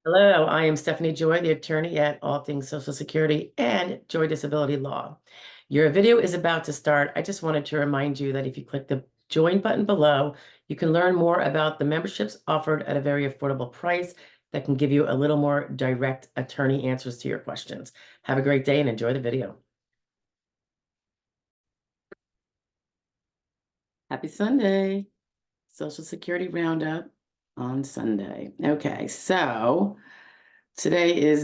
Hello, I am Stephanie Joy, the attorney at All Things Social Security and Joy Disability Law. Your video is about to start. I just wanted to remind you that if you click the join button below, you can learn more about the memberships offered at a very affordable price that can give you a little more direct attorney answers to your questions. Have a great day and enjoy the video. Happy Sunday. Social Security Roundup on Sunday. Okay, so today is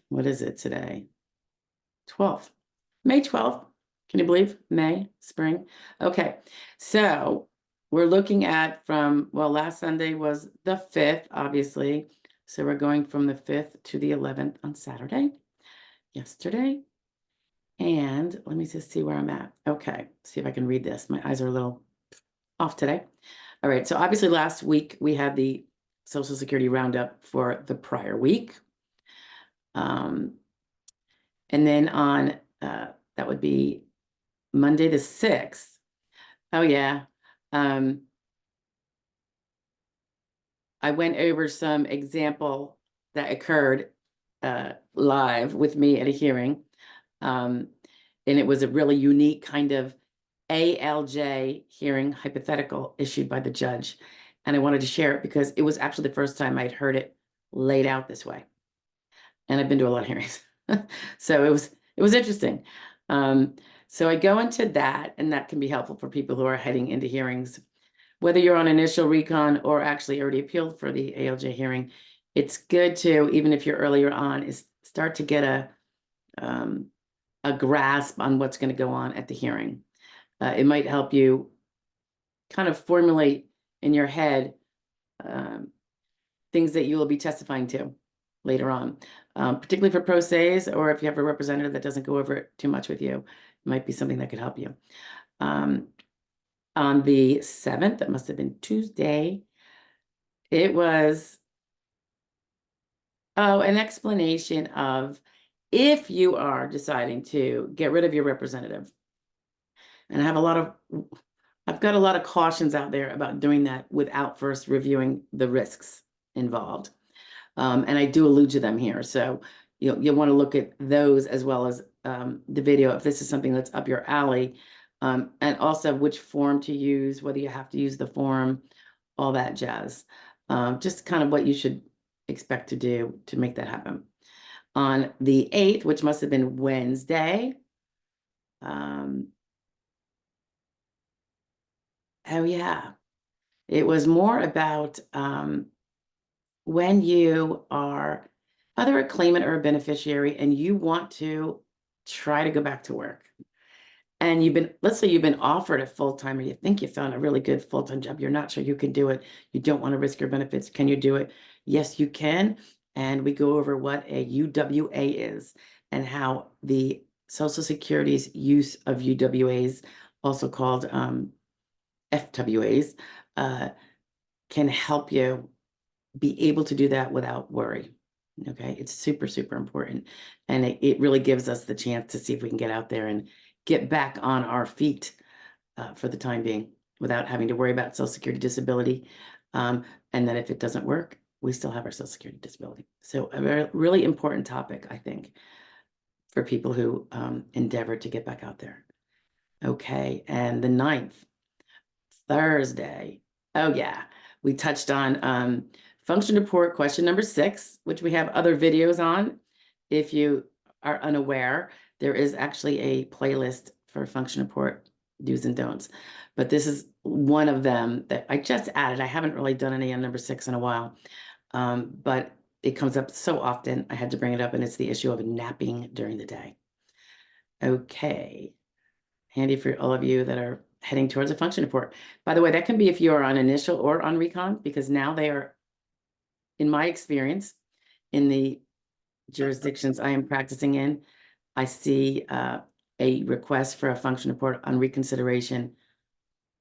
what is it today? 12th, May 12th. Can you believe May, spring? Okay, so we're looking at last Sunday was the 5th, obviously. So we're going from the 5th to the 11th on Saturday, yesterday. And let me just see where I'm at. Okay, see if I can read this. My eyes are a little off today. All right, so obviously last week we had the Social Security roundup for the prior week. And then on, that would be Monday the 6th. Oh yeah. I went over some example that occurred live with me at a hearing. And it was a really unique kind of ALJ hearing hypothetical issued by the judge. And I wanted to share it because it was actually the first time I'd heard it laid out this way. And I've been to a lot of hearings. So it was interesting. So I go into that, and that can be helpful for people who are heading into hearings. Whether you're on initial recon or actually already appealed for the ALJ hearing, it's good to, even if you're earlier on, is start to get a grasp on what's going to go on at the hearing. It might help you kind of formulate in your head things that you will be testifying to later on, particularly for pro ses, or if you have a representative that doesn't go over it too much with you, it might be something that could help you. On the 7th, that must have been Tuesday, it was an explanation of if you are deciding to get rid of your representative. And I've got a lot of cautions out there about doing that without first reviewing the risks involved. And I do allude to them here. So you'll want to look at those as well as the video if this is something that's up your alley. And also which form to use, whether you have to use the form, all that jazz. Just kind of what you should expect to do to make that happen. On the 8th, which must have been Wednesday, oh yeah, it was more about when you are either a claimant or a beneficiary and you want to try to go back to work. And let's say you've been offered a full-time, or you think you found a really good full-time job. You're not sure you can do it. You don't want to risk your benefits. Can you do it? Yes, you can. And we go over what a UWA is and how the Social Security's use of UWAs, also called FWAs, can help you be able to do that without worry. Okay, it's super, super important. And it really gives us the chance to see if we can get out there and get back on our feet for the time being without having to worry about Social Security disability. And then if it doesn't work, we still have our Social Security disability. So a really important topic, I think, for people who endeavor to get back out there. Okay, and the 9th, Thursday. Oh yeah, we touched on function report question number 6, which we have other videos on. If you are unaware, there is actually a playlist for function report do's and don'ts, but this is one of them that I just added. I haven't really done any on number 6 in a while, but it comes up so often I had to bring it up, and it's the issue of napping during the day. Okay, handy for all of you that are heading towards a function report. By the way, that can be if you are on initial or on recon, because now they are, in my experience, in the jurisdictions I am practicing in, I see a request for a function report on reconsideration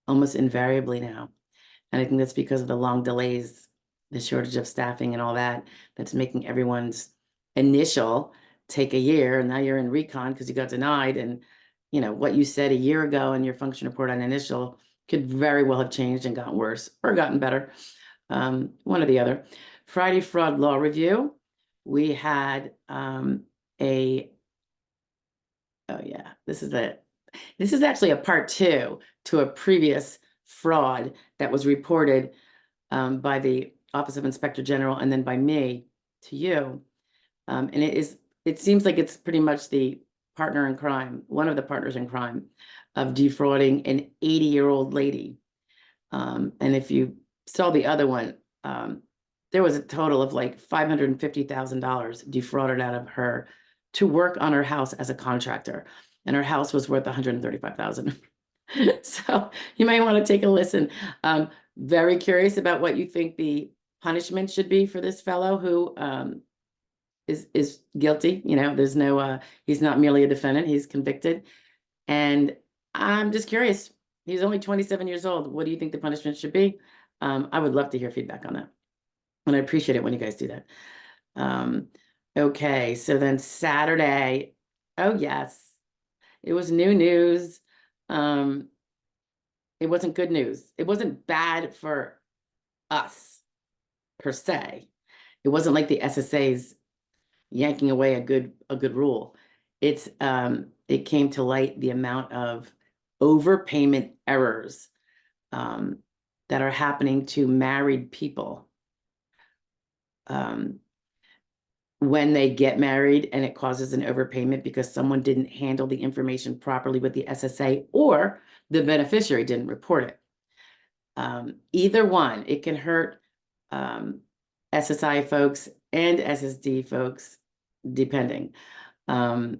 almost invariably now. And I think that's because of the long delays, the shortage of staffing and all that, that's making everyone's initial take a year. And now you're in recon because you got denied. And what you said a year ago in your function report on initial could very well have changed and gotten worse or gotten better. one or the other. Friday fraud law review. We had oh yeah, this is actually a part 2 to a previous fraud that was reported by the Office of Inspector General and then by me to you. And it seems like it's pretty much the partner in crime, one of the partners in crime of defrauding an 80-year-old lady. And if you saw the other one, there was a total of like $550,000 defrauded out of her to work on her house as a contractor. And her house was worth $135,000. So you might want to take a listen. Very curious about what you think the punishment should be for this fellow who is guilty. You know, there's no he's not merely a defendant, he's convicted. And I'm just curious. He's only 27 years old. What do you think the punishment should be? I would love to hear feedback on that. And I appreciate it when you guys do that. Okay, so then Saturday, oh yes, it was new news. It wasn't good news. It wasn't bad for us per se. It wasn't like the SSA's yanking away a good rule. It came to light the amount of overpayment errors that are happening to married people when they get married, and it causes an overpayment because someone didn't handle the information properly with the SSA or the beneficiary didn't report it. Either one, it can hurt SSI folks and SSD folks, depending. I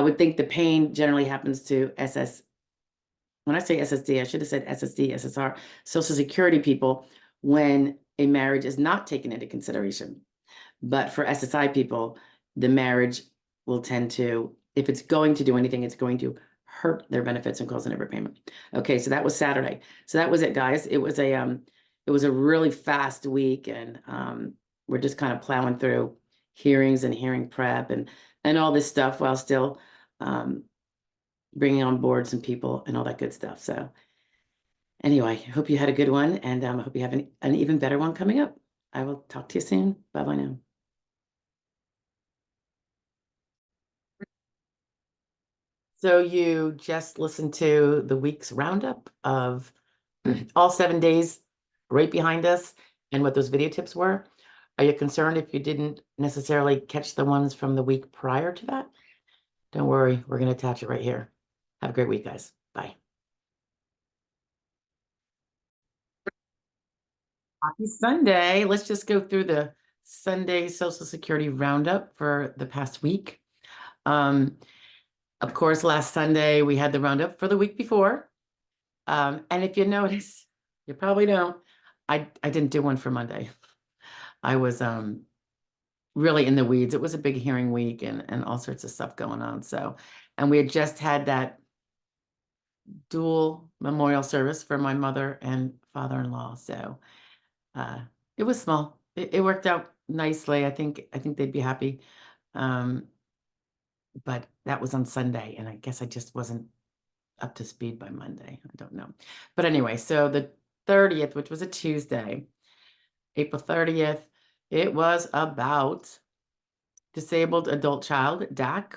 would think the pain generally happens to when I say SSD, I should have said SSD, SSR, Social Security people, when a marriage is not taken into consideration. But for SSI people, the marriage will tend to, if it's going to do anything, it's going to hurt their benefits and cause an overpayment. Okay, so that was Saturday. So that was it, guys. It was a really fast week, and we're just kind of plowing through hearings and hearing prep and all this stuff while still bringing on board some people and all that good stuff. So anyway, hope you had a good one, and I hope you have an even better one coming up. I will talk to you soon. Bye-bye now. So you just listened to the week's roundup of all 7 days right behind us and what those video tips were. Are you concerned if you didn't necessarily catch the ones from the week prior to that? Don't worry, we're going to attach it right here. Have a great week, guys. Bye. Happy Sunday. Let's just go through the Sunday Social Security roundup for the past week. Of course, last Sunday we had the roundup for the week before. And if you notice, you probably don't, I didn't do one for Monday. I was really in the weeds. It was a big hearing week and all sorts of stuff going on. So, and we had just had that dual memorial service for my mother and father-in-law. So it was small. It worked out nicely. I think they'd be happy. But that was on Sunday, and I guess I just wasn't up to speed by Monday. I don't know. But anyway, so the 30th, which was a Tuesday, April 30th, it was about disabled adult child, DAC,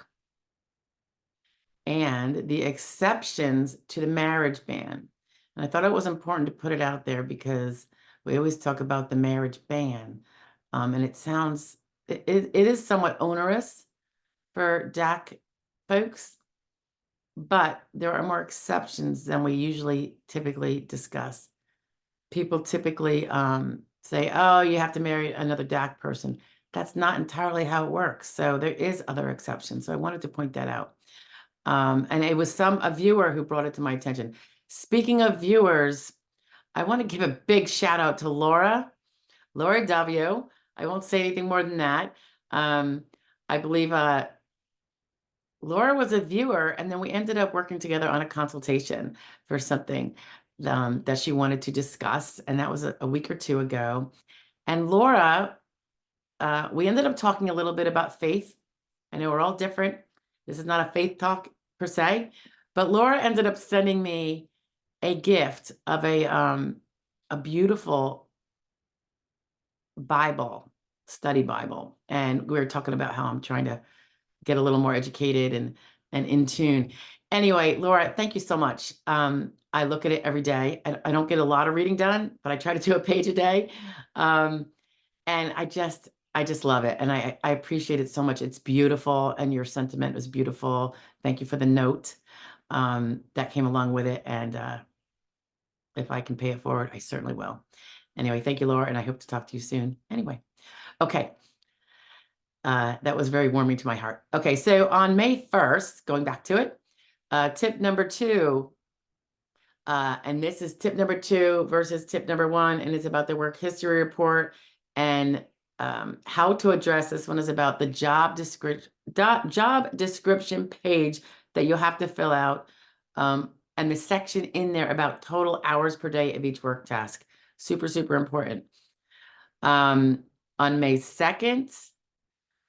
and the exceptions to the marriage ban. And I thought it was important to put it out there because we always talk about the marriage ban. And it sounds, it is somewhat onerous for DAC folks, but there are more exceptions than we usually typically discuss. People typically say, oh, you have to marry another DAC person. That's not entirely how it works. So there is other exceptions. So I wanted to point that out. And it was a viewer who brought it to my attention. Speaking of viewers, I want to give a big shout out to Laura Davio. I won't say anything more than that. I believe Laura was a viewer, and then we ended up working together on a consultation for something that she wanted to discuss, and that was a week or two ago. And Laura, we ended up talking a little bit about faith. I know we're all different. This is not a faith talk per se, but Laura ended up sending me a gift of a a beautiful Bible, study Bible. And we were talking about how I'm trying to get a little more educated and in tune. Anyway, Laura, thank you so much. I look at it every day. I don't get a lot of reading done, but I try to do a page a day. And I just love it. And I appreciate it so much. It's beautiful. And your sentiment was beautiful. Thank you for the note that came along with it. And if I can pay it forward, I certainly will. Anyway, thank you, Laura. And I hope to talk to you soon. Anyway, okay. That was very warming to my heart. Okay, so on May 1st, going back to it, tip number 2, and this is tip number 2 versus tip number 1, and it's about the work history report. And how to address this one is about the job description page that you'll have to fill out, and the section in there about total hours per day of each work task. Super, super important. On May 2nd,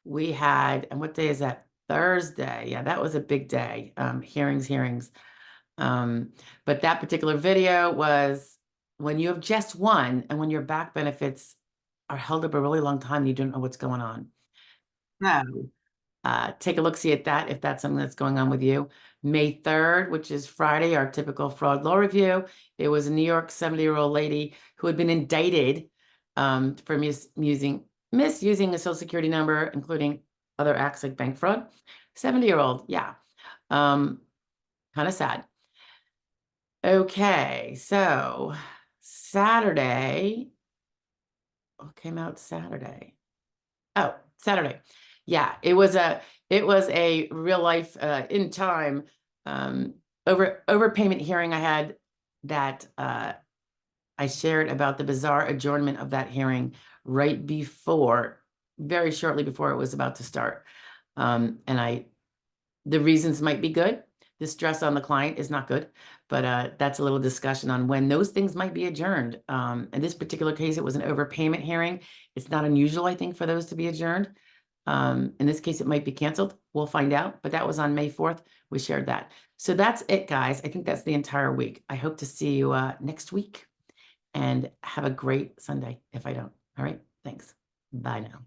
we had, and what day is that? Thursday. Yeah, that was a big day. Hearings. But that particular video was when you have just one and when your back benefits are held up a really long time and you don't know what's going on. So take a look-see at that if that's something that's going on with you. May 3rd, which is Friday, our typical fraud law review. It was a New York 70-year-old lady who had been indicted for misusing a social security number, including other acts like bank fraud. 70-year-old, yeah. Kind of sad. Okay, so Saturday, what came out Saturday? Oh, Saturday. Yeah, it was a real life in time overpayment hearing I had that I shared about the bizarre adjournment of that hearing right before, very shortly before it was about to start. And the reasons might be good. The stress on the client is not good, but that's a little discussion on when those things might be adjourned. In this particular case, it was an overpayment hearing. It's not unusual, I think, for those to be adjourned. In this case, it might be canceled. We'll find out, but that was on May 4th. We shared that. So that's it, guys. I think that's the entire week. I hope to see you next week and have a great Sunday if I don't. All right. Thanks. Bye now.